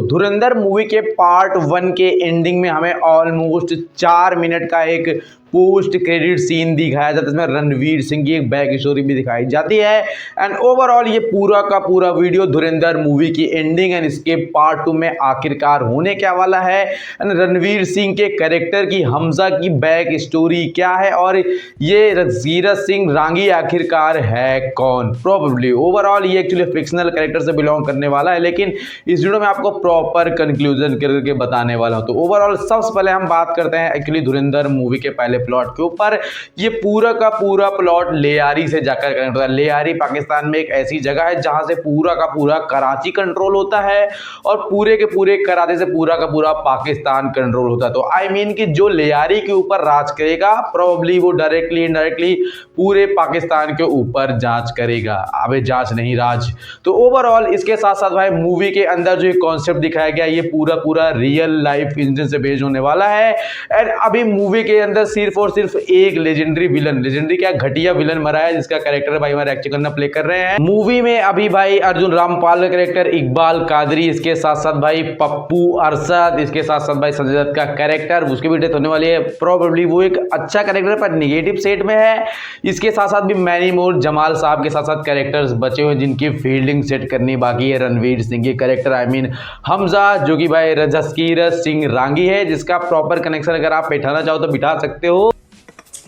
धुरंधर movie के part 1 के ending में हमें ऑलमोस्ट 4 मिनट का एक पोस्ट क्रेडिट सीन दिखाया जाता है, जिसमें रणवीर सिंह की एक बैक स्टोरी भी दिखाई जाती है। एंड ओवरऑल ये पूरा का पूरा वीडियो धुरंधर मूवी की एंडिंग एंड इसके पार्ट 2 में आखिरकार होने क्या वाला है, एंड रणवीर सिंह के कैरेक्टर की हमजा की बैक स्टोरी क्या है, और ये रणवीर सिंह रांगी आखिरकार है कौन। प्रोबेबली ओवरऑल ये एक्चुअली फिक्शनल कैरेक्टर से बिलोंग करने वाला है, लेकिन इस वीडियो में आपको प्रॉपर कंक्लूजन करके बताने वाला हूं। तो ओवरऑल सबसे पहले हम बात करते हैं एक्चुअली धुरंधर मूवी के पहले प्लॉट के ऊपर। ये पूरा का पूरा प्लॉट लेयारी से जाकर कनेक्ट होता है। लेयारी पाकिस्तान में एक ऐसी जगह है जहां से पूरा का पूरा कराची कंट्रोल होता है और पूरे के पूरे कराची से पूरा का पूरा पाकिस्तान कंट्रोल होता है। तो आई मीन कि जो लेयारी के ऊपर राज करेगा प्रोबेबली वो डायरेक्टली इनडायरेक्टली पूरे पाकिस्तान के ऊपर जांच करेगा। अबे जांच नहीं, राज। तो ओवरऑल इसके साथ साथ भाई मूवी के अंदर जो कॉन्सेप्ट दिखाया गया ये पूरा पूरा रियल लाइफ इंसिडेंट से बेस्ड होने वाला है। एंड अभी मूवी के अंदर सिर्फ और सिर्फ एक लेजेंडरी विलन, लेजेंडरी क्या घटिया विलन मरा है, जिसका कैरेक्टर भाई हमारे एक्चुअली करना प्ले कर रहे हैं मूवी में। अभी भाई अर्जुन रामपाल का कैरेक्टर, इकबाल कादरी, इसके साथ साथ भाई पप्पू अरशद, इसके साथ साथ भाई संजय दत्त का कैरेक्टर, उसकी भी डेथ होने वाली है। प्रोबेबली वो एक अच्छा कैरेक्टर पर निगेटिव सेट में है। इसके साथ साथ भी मैनी मोर जमाल साहब के साथ साथ कैरेक्टर्स बचे हुए जिनकी फील्डिंग सेट करनी बाकी है। रणवीर सिंह के कैरेक्टर आई मीन हमजा, जो कि भाई जसकीरत सिंह रांगी है, जिसका प्रॉपर कनेक्शन अगर आप बैठाना चाहो तो बिठा सकते हो।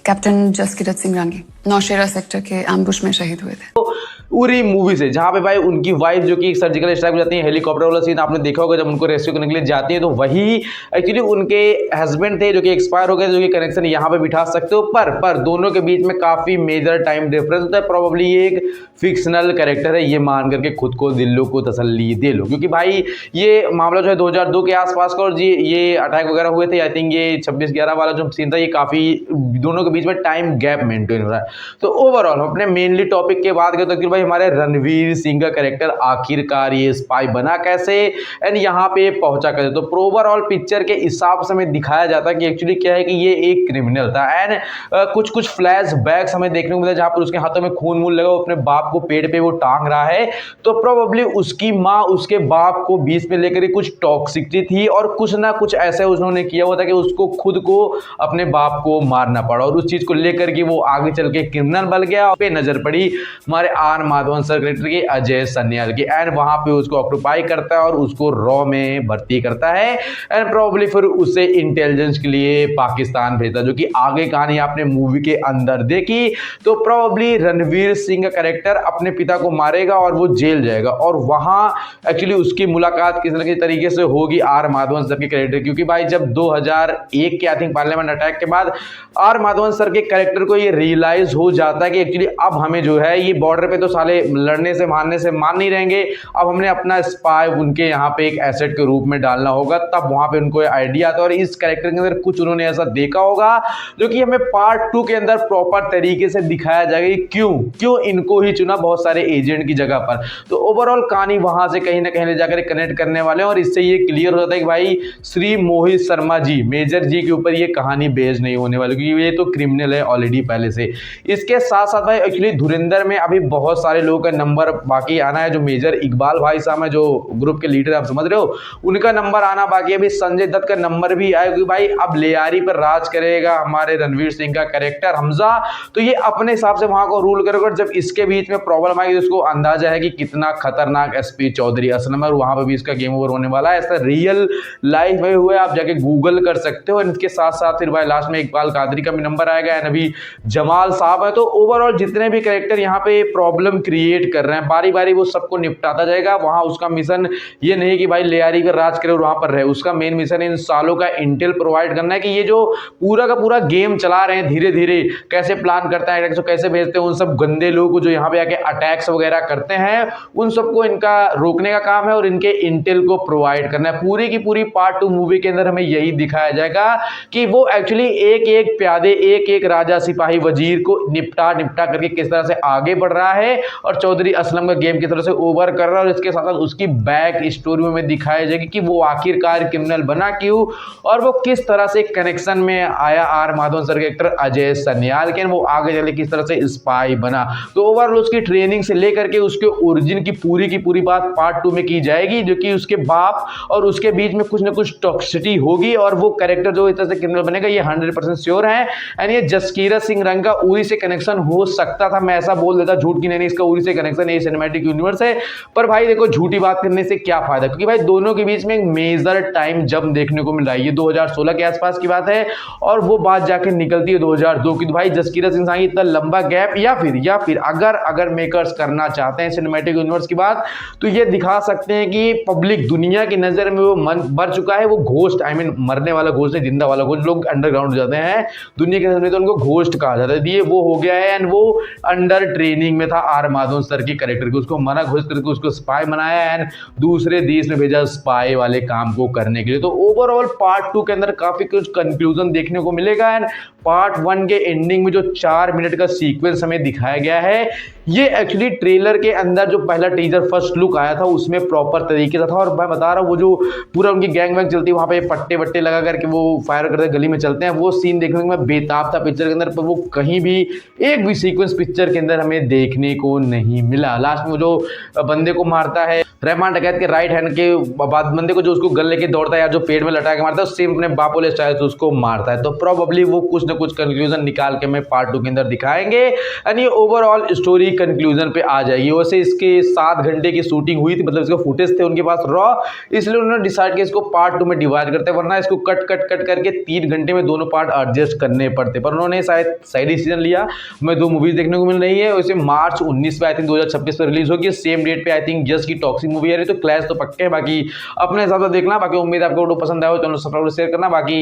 कैप्टन जसकीरत सिंह रांगी नौशेरा सेक्टर के एम्बुश में शहीद हुए थे। उरी मूवी से, जहां पे भाई उनकी वाइफ जो कि सर्जिकल स्ट्राइक में जाती है, हेलीकॉप्टर वाला सीन आपने देखा होगा जब उनको रेस्क्यू करने के लिए जाती है, तो वही एक्चुअली उनके हस्बैंड थे जो कि एक्सपायर हो गए, जो कि कनेक्शन यहां पे बिठा सकते हो। पर दोनों के बीच में काफी मेजर टाइम डिफरेंस होता है। प्रोबेबली ये एक फिक्शनल कैरेक्टर है, ये मान करके खुद को दिलों को तसल्ली दे लो, क्योंकि भाई ये मामला जो है 2002 के आसपास का, और ये अटैक वगैरह हुए थे। आई थिंक ये 26/11 वाला जो सीन था, ये काफी दोनों के बीच में टाइम गैप मेंटेन हो रहा है। तो ओवरऑल अपने मेनली टॉपिक के बाद तो कि भाई हमारे रणवीर सिंह का कैरेक्टर आखिरकार ये स्पाई बना कैसे एंड यहाँ पे पहुंचा कैसे। तो ओवरऑल पिक्चर के हिसाब से हमें दिखाया जाता है कि एक्चुअली क्या है कि ये एक क्रिमिनल था। एंड कुछ फ्लैश बैक्स हमें देखने को मिला जहां पर उसके हाथों में खून मूल लगा, वो अपने बाप को पेड़ पे वो टांग रहा है। तो प्रोबेबली उसकी माँ उसके बाप को बीच में लेकर कुछ टॉक्सिसिटी थी और कुछ ना कुछ ऐसे उन्होंने किया हुआ था कि उसको खुद को अपने बाप को मारना पड़ा, और उस चीज को लेकर के वो आगे चल के क्रिमिनल बन गया। पे नजर पड़ी हमारे आर माधवन सर कैरेक्टर की, अजय सन्याल की, एंड वहां पे उसको ऑक्यूपाई करता है और उसको रॉ में भर्ती करता है। एंड प्रोबेबली फिर उसे इंटेलिजेंस के लिए पाकिस्तान भेजता, जो कि आगे कहानी आपने मूवी के अंदर देखी। तो प्रोबेबली रणवीर सिंह का कैरेक्टर अपने पिता को मारेगा और वो जेल जाएगा, और वहां एक्चुअली उसकी मुलाकात किस न किस तरीके से होगी आर माधवन सर के कैरेक्टर, क्योंकि भाई जब 2001 के आई थिंक पार्लियामेंट अटैक के बाद आर माधवन सर के कैरेक्टर को ये रियलाइज हो जाता है कि एक्चुअली अब हमें जो है ये बॉर्डर पे तो साले लड़ने से मारने से मान नहीं रहेंगे, अब हमने अपना स्पाई उनके यहाँ पे एक एसेट के रूप में डालना होगा। तब वहां पे उनको आइडिया आता है, और इस कैरेक्टर के अंदर कुछ उन्होंने ऐसा देखा होगा जो कि हमें पार्ट 2 के अंदर प्रॉपर तरीके से दिखाया जाएगा कि क्यों इनको ही चुना बहुत सारे एजेंट की जगह पर। तो ओवरऑल कहानी वहां से कहीं ना कहीं ले जाकर कनेक्ट करने वाले हैं, और इससे ये क्लियर हो जाता है कि भाई श्री मोहित शर्मा जी, मेजर जी के ऊपर ये कहानी बेस्ड नहीं होने वाली, क्योंकि ये तो क्रिमिनल है ऑलरेडी पहले से। इसके साथ साथ भाई एक्चुअली धुरंधर में अभी बहुत सारे लोगों का नंबर बाकी आना है। जो मेजर इकबाल भाई साहब है, जो ग्रुप के लीडर आप समझ रहे हो, उनका नंबर आना बाकी है। अभी संजय दत्त का नंबर भी आएगा, क्योंकि भाई अब लेयारी पर राज करेगा हमारे रणवीर सिंह का कैरेक्टर हमजा, तो ये अपने हिसाब से वहां को रूल करेगा। जब इसके बीच में प्रॉब्लम आएगी तो उसको अंदाजा है कि कितना खतरनाक एसपी चौधरी असलम है, और वहां पर भी इसका गेम ओवर होने वाला है। ऐसा रियल लाइफ में हुआ है, आप जाके गूगल कर सकते हो। इसके साथ साथ फिर भाई लास्ट में इकबाल कादरी का भी नंबर आएगा, एंड अभी जमाल साहब है। तो ओवरऑल जितने भी कैरेक्टर यहाँ पे प्रॉब्लम क्रिएट कर रहे हैं, बारी बारी वो सबको निपटाता जाएगा। वहां उसका मिशन ये नहीं कि भाई लेयारी पर राज करे और वहां पर रहे, उसका मेन मिशन इन सालों का इंटेल प्रोवाइड करना है कि ये जो पूरा का पूरा गेम चला रहे हैं धीरे धीरे, कैसे प्लान करता है, कैसे भेजते हैं उन सब गंदे लोगों को जो यहाँ पे आके अटैक्स वगैरह करते हैं, उन सबको इनका रोकने का काम है और इनके इंटेल को प्रोवाइड करना है। पूरी की पूरी पार्ट 2 मूवी के अंदर हमें यही दिखाया जाएगा कि वो एक्चुअली एक एक प्यादे एक एक राजा सिपाही वजीर को निपटा करके किस तरह से आगे बढ़ रहा है और चौधरी असलम का गेम की तरह से ओवर कर रहा है, और इसके साथ साथ उसकी बैक स्टोरी में दिखाया जाएगी कि वो आखिरकार क्रिमिनल बना क्यों और वो किस तरह से कनेक्शन में आया आर माधवन सर के एक्टर अजय सन्याल के, वो आगे चले किस तरह से स्पाई बना। तो ओवरऑल उसकी ट्रेनिंग से लेकर के उसके ओरिजिन की पूरी बात पार्ट 2 में की जाएगी, जो कि उसके बाप और उसके बीच में कुछ ना कुछ टॉक्सिसिटी होगी और वो कैरेक्टर जो इस तरह से क्रिमिनल बनेगा ये 100% श्योर है। एंड ये जसकीरत सिंह रंगा उरी से कनेक्शन हो सकता था, मैं ऐसा बोल देता झूठ की नहीं, इसका उरी से कनेक्शन ये सिनेमैटिक यूनिवर्स है। पर भाई देखो झूठी बात करने से क्या फायदा, क्योंकि भाई दोनों के बीच में एक मेजर टाइम जंप देखने को मिल रहा है। ये 2016 के आसपास की बात है और वो बात जाके निकलती है 2002 की। तो भाई जसकीरत सिंह सांगी इतना लंबा गैप या फिर अगर मेकर्स करना चाहते हैं सिनेमैटिक यूनिवर्स की बात, तो ये दिखा सकते हैं कि पब्लिक दुनिया की नजर में वो मर चुका है, वो घोस्ट, आई मीन मरने वाला घोस्ट नहीं, जिंदा वाला घोस्ट। लोग अंडरग्राउंड हो जाते हैं दुनिया के नजर में तो उनको घोस्ट कहा जाता है, ये वो हो गया है। एंड वो अंडर ट्रेनिंग में था आर माधवन सर की कैरेक्टर को, उसको मना घोस्ट करके उसको स्पाई बनाया एंड दूसरे देश में भेजा स्पाई वाले काम को करने के लिए। तो ओवरऑल पार्ट 2 के अंदर काफी कुछ कंक्लूजन देखने को मिलेगा। एंड पार्ट 1 के एंडिंग में जो 4 मिनट का सीक्वेंस हमें दिखाया गया है, ये एक्चुअली ट्रेलर के अंदर जो पहला टीजर फर्स्ट लुक आया था उसमें प्रॉपर तरीके से था। और मैं बता रहा हूँ वो जो पूरा उनकी गैंग वैंग चलती है वहां पे पट्टे वट्टे लगा करके वो फायर करते गली में चलते हैं, वो सीन देखने में बेताब था पिक्चर के अंदर, पर वो कहीं भी एक भी सीक्वेंस पिक्चर के अंदर हमें देखने को नहीं मिला। लास्ट में जो बंदे को मारता है रहमान डकैत के राइट हैंड के बाद बंदे को जो उसको गल लेके दौड़ता है या जो पेट में लटा के मारता है, सेम अपने बाप वाले स्टाइल से उसको मारता है। तो प्रोबेबली वो कुछ ना कुछ कंक्लूजन निकाल के हमें पार्ट 2 के अंदर दिखाएंगे एंड ये ओवरऑल स्टोरी कंक्लूजन पे आ जाएगी। वैसे इसके 7 घंटे की शूटिंग हुई थी, मतलब इसके फुटेज थे उनके पास रॉ, इसलिए उन्होंने डिसाइड किया इसको पार्ट 2 में डिवाइड करते हैं, वरना इसको कट करके 3 घंटे में दोनों पार्ट एडजस्ट करने पड़ते। पर उन्होंने शायद सही डिसीजन लिया। हमें 2 मूवीज देखने को मिल रही है, वैसे मार्च 19 पे आई थिंक 2026 पे रिलीज होगी, सेम डेट पे आई थिंक जस्ट की टॉक्सिक मूवी आ रही है। तो क्लैश तो पक्के है, बाकी अपने हिसाब से देखना। बाकी उम्मीद आपको वीडियो पसंद आया हो, चैनल सब्सक्राइब शेयर करना। बाकी